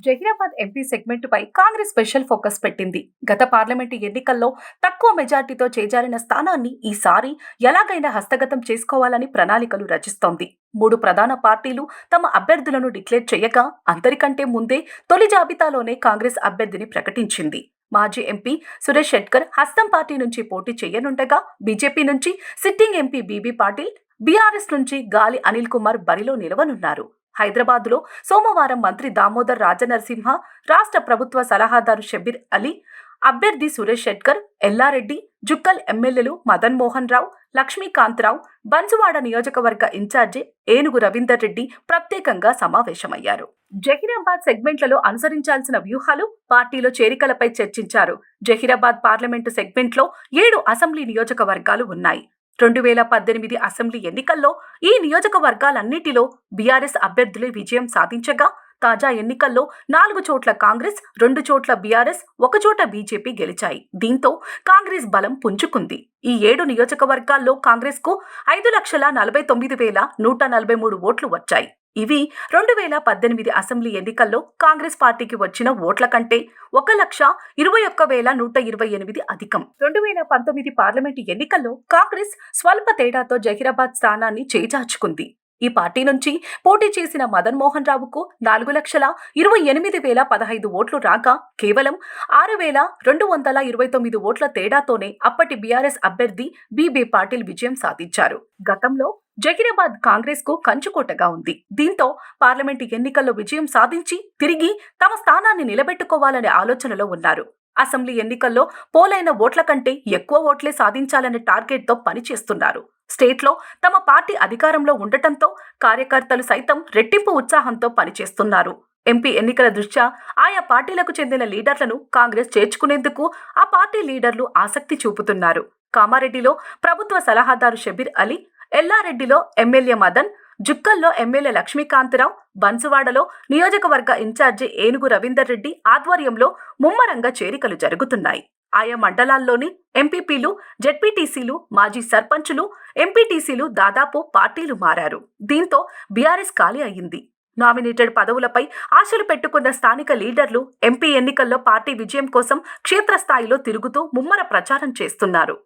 Zaheerabad MP segment పై Congress special focus పెట్టింది. గత parliament ఎన్నికల్లో తక్కువ మెజార్టీతో చేజారిన స్థానాన్ని ఈసారి ఎలాగైనా హస్తగతం చేసుకోవాలని ప్రణాళికలు రచిస్తోంది. 3 ప్రధాన పార్టీలు తమ అభ్యర్థులను డిక్లేర్ చేయగా అందరికంటే ముందే తొలి జాబితాలోనే కాంగ్రెస్ అభ్యర్థిని ప్రకటించింది. మాజీ ఎంపీ సురేష్ షెట్కర్ హస్తం పార్టీ నుంచి పోటీ చేయనుండగా బీజేపీ నుంచి సిట్టింగ్ ఎంపీ బీబీ పాటిల్, బీఆర్ఎస్ నుంచి గాలి అనిల్ కుమార్ బరిలో నిలవనున్నారు. హైదరాబాద్లో సోమవారం మంత్రి దామోదర్ రాజనరసింహ, రాష్ట్ర ప్రభుత్వ సలహాదారు షబ్బీర్ అలీ, అభ్యర్థి సురేష్ షెట్కర్, ఎల్లారెడ్డి, జుక్కల్ ఎమ్మెల్యేలు మదన్ మోహన్ రావు, లక్ష్మీకాంతరావు, బన్సువాడ నియోజకవర్గ ఇన్ఛార్జి ఏనుగు రవీందర్ రెడ్డి ప్రత్యేకంగా సమావేశమయ్యారు. జహీరాబాద్ సెగ్మెంట్లలో అనుసరించాల్సిన వ్యూహాలు, పార్టీలో చేరికలపై చర్చించారు. జహీరాబాద్ పార్లమెంటు సెగ్మెంట్లో 7 అసెంబ్లీ నియోజకవర్గాలు ఉన్నాయి. 2018 అసెంబ్లీ ఎన్నికల్లో ఈ నియోజకవర్గాలన్నిటిలో బీఆర్ఎస్ అభ్యర్థులే విజయం సాధించగా, తాజా ఎన్నికల్లో 4 చోట్ల కాంగ్రెస్, 2 చోట్ల బీఆర్ఎస్, 1 చోట బీజేపీ గెలిచాయి. దీంతో కాంగ్రెస్ బలం పుంజుకుంది. ఈ 7 నియోజకవర్గాల్లో కాంగ్రెస్కు 5,49,143 ఓట్లు వచ్చాయి. ఇవి 2018 అసెంబ్లీ ఎన్నికల్లో కాంగ్రెస్ పార్టీకి వచ్చిన ఓట్ల కంటే 1,21,128 అధికం. 2019 పార్లమెంటు ఎన్నికల్లో కాంగ్రెస్ స్వల్ప తేడాతో జహీరాబాద్ స్థానాన్ని చేజార్చుకుంది. ఈ పార్టీ నుంచి పోటీ చేసిన మదన్ మోహన్ రావుకు 4,28,015 ఓట్లు రాగా కేవలం 6,229 ఓట్ల తేడాతోనే అప్పటి బీఆర్ఎస్ అభ్యర్థి బీబీ పాటిల్ విజయం సాధించారు. గతంలో జహీరాబాద్ కాంగ్రెస్ కు కంచుకోటగా ఉంది. దీంతో పార్లమెంటు ఎన్నికల్లో విజయం సాధించి తిరిగి తమ స్థానాన్ని నిలబెట్టుకోవాలనే ఆలోచనలో ఉన్నారు. అసెంబ్లీ ఎన్నికల్లో పోలైన ఓట్ల కంటే ఎక్కువ ఓట్లే సాధించాలనే టార్గెట్తో పనిచేస్తున్నారు. స్టేట్లో తమ పార్టీ అధికారంలో ఉండటంతో కార్యకర్తలు సైతం రెట్టింపు ఉత్సాహంతో పనిచేస్తున్నారు. ఎంపీ ఎన్నికల దృష్ట్యా ఆయా పార్టీలకు చెందిన లీడర్లను కాంగ్రెస్ చేర్చుకునేందుకు ఆ పార్టీ లీడర్లు ఆసక్తి చూపుతున్నారు. కామారెడ్డిలో ప్రభుత్వ సలహాదారు షబ్బీర్ అలీ, ఎల్లారెడ్డిలో ఎమ్మెల్యే మదన్, జుక్కల్లో ఎమ్మెల్యే లక్ష్మీకాంతరావు, బన్సువాడలో నియోజకవర్గ ఇన్ఛార్జి ఏనుగు రవీందర్ రెడ్డి ఆధ్వర్యంలో ముమ్మరంగా చేరికలు జరుగుతున్నాయి. ఆయా మండలాల్లోని ఎంపీపీలు, జెడ్పీటీసీలు, మాజీ సర్పంచులు, ఎంపీటీసీలు దాదాపు పార్టీలు మారారు. దీంతో బీఆర్ఎస్ ఖాళీ అయ్యింది. నామినేటెడ్ పదవులపై ఆశలు పెట్టుకున్న స్థానిక లీడర్లు ఎంపీ ఎన్నికల్లో పార్టీ విజయం కోసం క్షేత్రస్థాయిలో తిరుగుతూ ముమ్మర ప్రచారం చేస్తున్నారు.